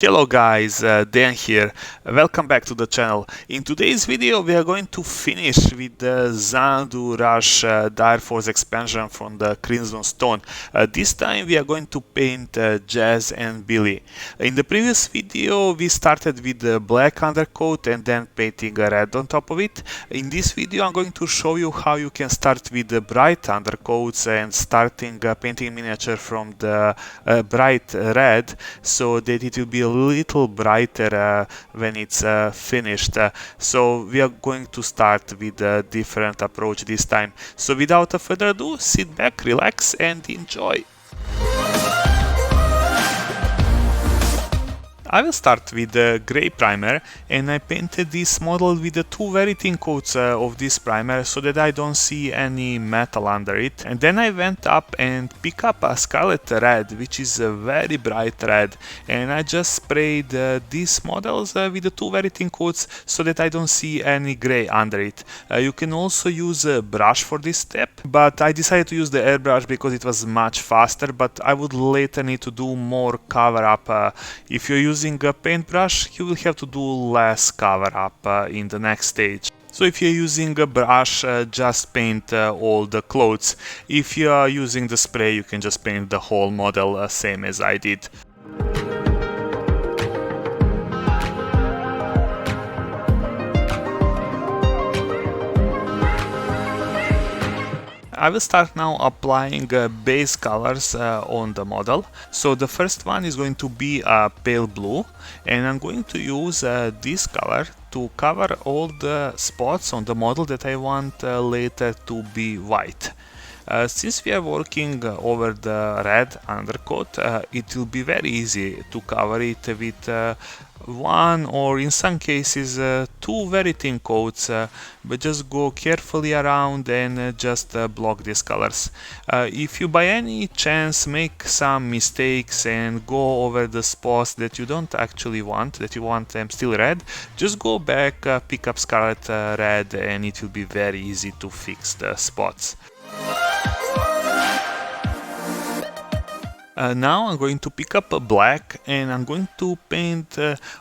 Hello guys, Dan here. Welcome back to the channel. In today's video we are going to finish with the Xanadu Rush Dire Force expansion from the Crimson Stone. This time we are going to paint Jazz and Billie. In the previous video we started with the black undercoat and then painting a red on top of it. In this video I'm going to show you how you can start with the bright undercoats and starting painting miniature from the bright red, so that it will be a little brighter when it's finished. So we are going to start with a different approach this time. So without further ado, sit back, relax and enjoy. I will start with the grey primer, and I painted this model with the two very thin coats of this primer so that I don't see any metal under it. And then I went up and picked up a Scarlet Red, which is a very bright red, and I just sprayed these models with the two very thin coats so that I don't see any grey under it. You can also use a brush for this step, but I decided to use the airbrush because it was much faster, but I would later need to do more cover up. If you're using a paintbrush, you will have to do less cover up in the next stage. So if you're using a brush, just paint all the clothes. If you are using the spray, you can just paint the whole model, same as I did. I will start now applying base colors on the model. So the first one is going to be a pale blue, and I'm going to use this color to cover all the spots on the model that I want later to be white. Since we are working over the red undercoat, it will be very easy to cover it with one, or in some cases two very thin coats, but just go carefully around and just block these colors. If you by any chance make some mistakes and go over the spots that you don't actually want, that you want them still red, just go back, pick up Scarlet Red, and it will be very easy to fix the spots. Now I'm going to pick up a black, and I'm going to paint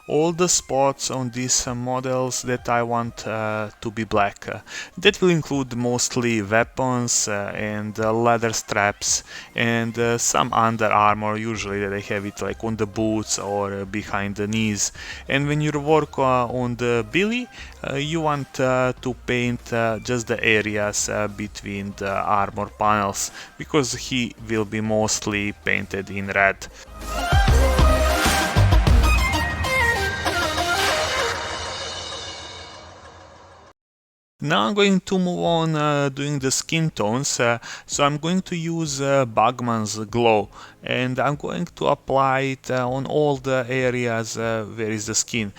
all the spots on these models that I want to be black. That will include mostly weapons and leather straps and some under armor, usually that I have it like on the boots or behind the knees. And when you work on the Billie, you want to paint just the areas between the armor panels, because he will be mostly painted in red. Now I'm going to move on doing the skin tones, so I'm going to use Bugman's Glow, and I'm going to apply it on all the areas where is the skin.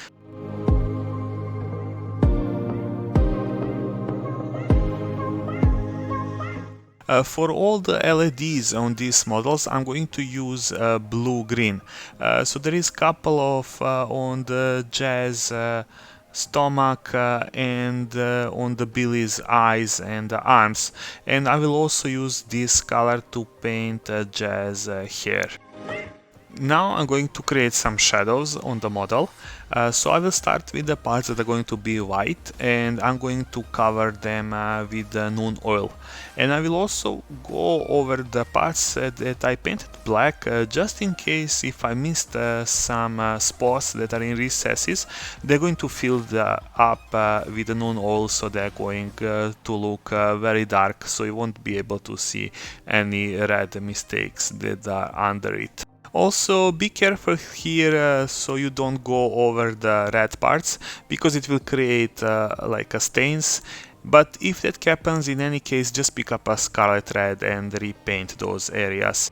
For all the LEDs on these models, I'm going to use blue-green. So there is a couple of on the Jazz stomach and on the Billie's eyes and the arms. And I will also use this color to paint Jazz hair. Now I'm going to create some shadows on the model. So I will start with the parts that are going to be white, and I'm going to cover them with Nuln Oil. And I will also go over the parts that I painted black, just in case if I missed some spots that are in recesses, they're going to fill up with the Nuln Oil, so they're going to look very dark, so you won't be able to see any red mistakes that are under it. Also, be careful here so you don't go over the red parts, because it will create like a stains. But if that happens, in any case, just pick up a Scarlet Red and repaint those areas.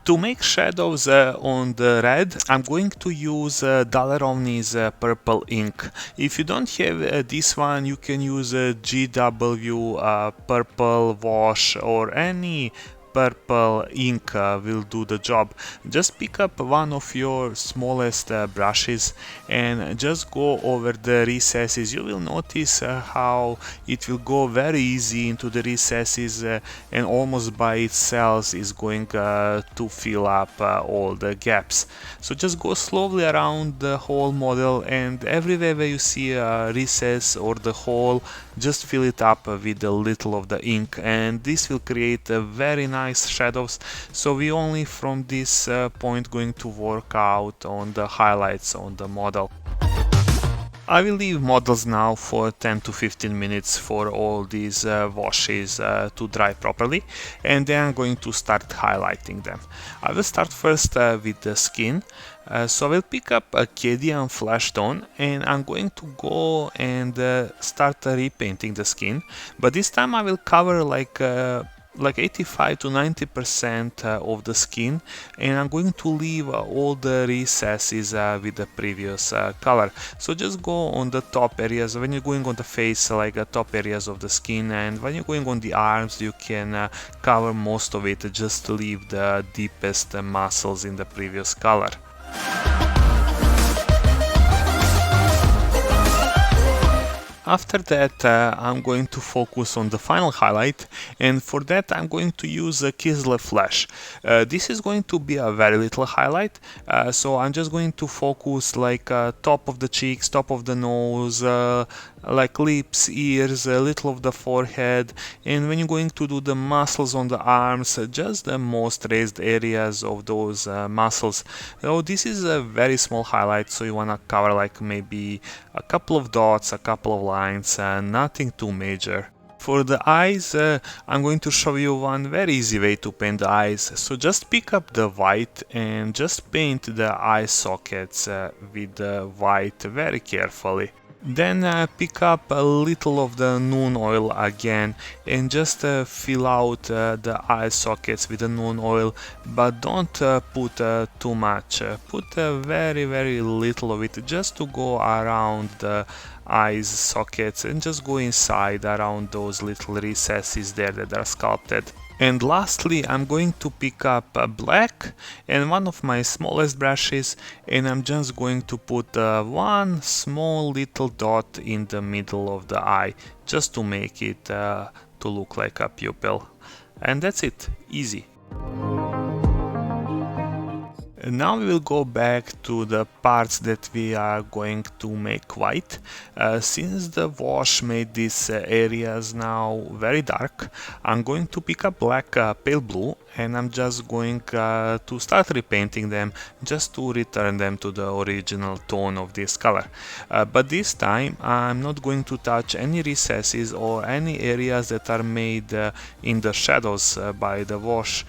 To make shadows on the red, I'm going to use Rowney's purple ink. If you don't have this one, you can use GW purple wash or any purple ink will do the job. Just pick up one of your smallest brushes and just go over the recesses. You will notice how it will go very easy into the recesses and almost by itself is going to fill up all the gaps. So just go slowly around the whole model, and everywhere where you see a recess or the hole, just fill it up with a little of the ink, and this will create a very nice shadows. So we only from this point going to work out on the highlights on the model. I will leave models now for 10 to 15 minutes for all these washes to dry properly, and then I'm going to start highlighting them. I will start first with the skin. So I will pick up a Cadian Fleshtone and I'm going to go and start repainting the skin, but this time I will cover like 85 to 90% of the skin, and I'm going to leave all the recesses with the previous color. So just go on the top areas when you're going on the face, like the top areas of the skin, and when you're going on the arms you can cover most of it, just leave the deepest muscles in the previous color. After that, I'm going to focus on the final highlight, and for that I'm going to use a Kislev flash. This is going to be a very little highlight, so I'm just going to focus like top of the cheeks, top of the nose, like lips, ears, a little of the forehead, and when you're going to do the muscles on the arms, just the most raised areas of those muscles. So this is a very small highlight, so you want to cover like maybe a couple of dots, a couple of lines, nothing too major. For the eyes, I'm going to show you one very easy way to paint the eyes. So just pick up the white and just paint the eye sockets with the white very carefully. Then pick up a little of the Nuln oil again and just fill out the eye sockets with the Nuln oil, but don't put too much. Put very little of it just to go around the eyes sockets and just go inside around those little recesses there that are sculpted. And lastly, I'm going to pick up black and one of my smallest brushes, and I'm just going to put one small little dot in the middle of the eye, just to make it to look like a pupil. And that's it, easy. And now we will go back to the parts that we are going to make white. Since the wash made these areas now very dark, I'm going to pick up black, pale blue, and I'm just going to start repainting them just to return them to the original tone of this color. But this time I'm not going to touch any recesses or any areas that are made in the shadows by the wash.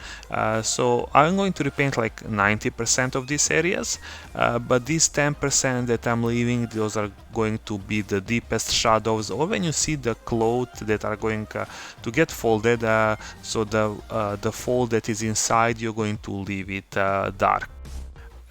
So I'm going to repaint like 90% of these areas, but these 10% that I'm leaving, those are going to be the deepest shadows, or when you see the cloth that are going to get folded, so the fold that is inside, you're going to leave it dark.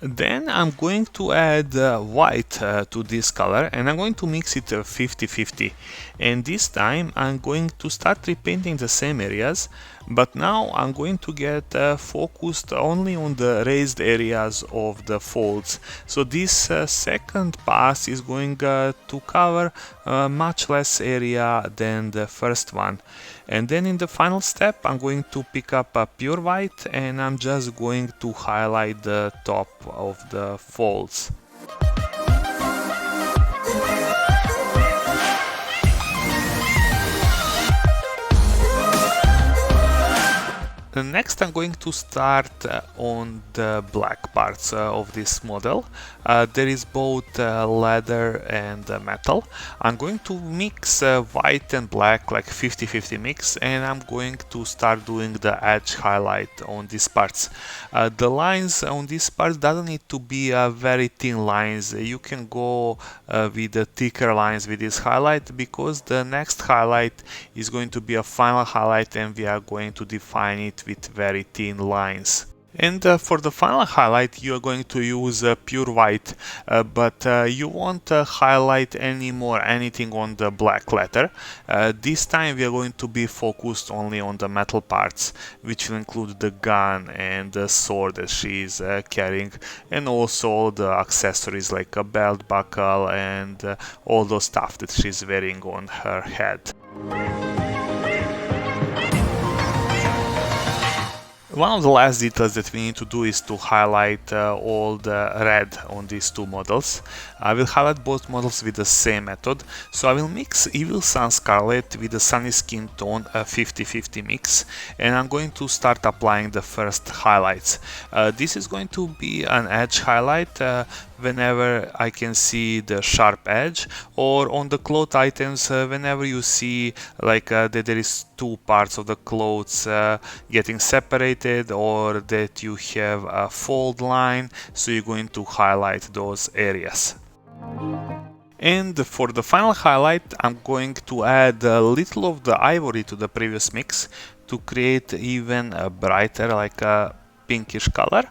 Then I'm going to add white to this color, and I'm going to mix it 50-50, and this time I'm going to start repainting the same areas, but now I'm going to get focused only on the raised areas of the folds. So this second pass is going to cover much less area than the first one. And then in the final step I'm going to pick up a pure white and I'm just going to highlight the top of the folds. Next I'm going to start on the black parts of this model. There is both leather and metal. I'm going to mix white and black like 50-50 mix, and I'm going to start doing the edge highlight on these parts. The lines on these parts doesn't need to be very thin lines. You can go with the thicker lines with this highlight, because the next highlight is going to be a final highlight and we are going to define it with very thin lines. And for the final highlight, you are going to use pure white, but you won't highlight anymore anything on the black letter. This time we are going to be focused only on the metal parts, which will include the gun and the sword that she is carrying, and also all the accessories like a belt buckle and all those stuff that she's wearing on her head. One of the last details that we need to do is to highlight all the red on these two models. I will highlight both models with the same method. So I will mix Evil Sun Scarlet with the Sunny Skin Tone, a 50-50 mix, and I'm going to start applying the first highlights. This is going to be an edge highlight whenever I can see the sharp edge, or on the cloth items whenever you see like that there is two parts of the clothes getting separated, or that you have a fold line, so you're going to highlight those areas. And for the final highlight, I'm going to add a little of the ivory to the previous mix to create even a brighter, like a pinkish color.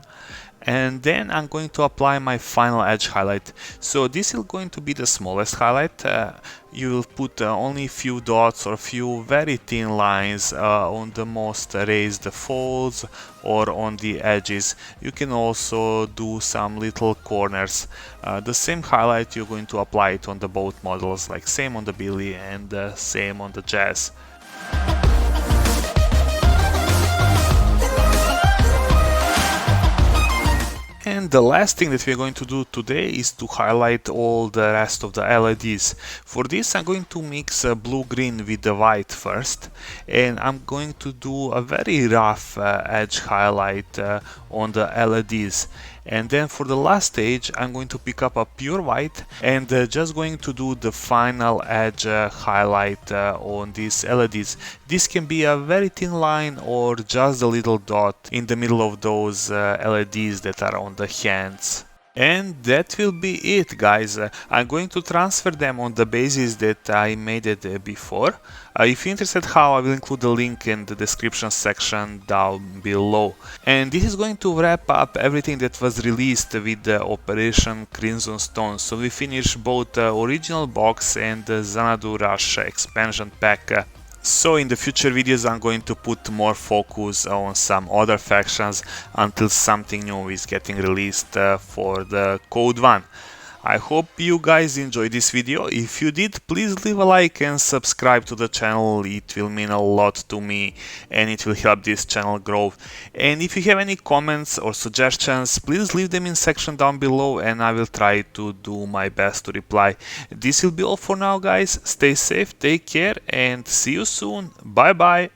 And then I'm going to apply my final edge highlight. So this is going to be the smallest highlight. You will put only a few dots or a few very thin lines on the most raised folds or on the edges. You can also do some little corners. The same highlight you're going to apply it on the both models, like same on the Billie and same on the Jazz. And the last thing that we're going to do today is to highlight all the rest of the LEDs. For this I'm going to mix blue-green with the white first, and I'm going to do a very rough edge highlight on the LEDs. And then for the last stage I'm going to pick up a pure white and just going to do the final edge highlight on these LEDs. This can be a very thin line or just a little dot in the middle of those LEDs that are on the hands. And that will be it, guys. I'm going to transfer them on the basis that I made it before. If you're interested how, I will include the link in the description section down below. And this is going to wrap up everything that was released with the Operation Crimson Stone. So we finished both the original box and the Xanadu Rush expansion pack. So in the future videos I'm going to put more focus on some other factions until something new is getting released for the Code 1. I hope you guys enjoyed this video. If you did, please leave a like and subscribe to the channel. It will mean a lot to me and it will help this channel grow. And if you have any comments or suggestions, please leave them in section down below and I will try to do my best to reply. This will be all for now, guys. Stay safe, take care, and see you soon. Bye bye.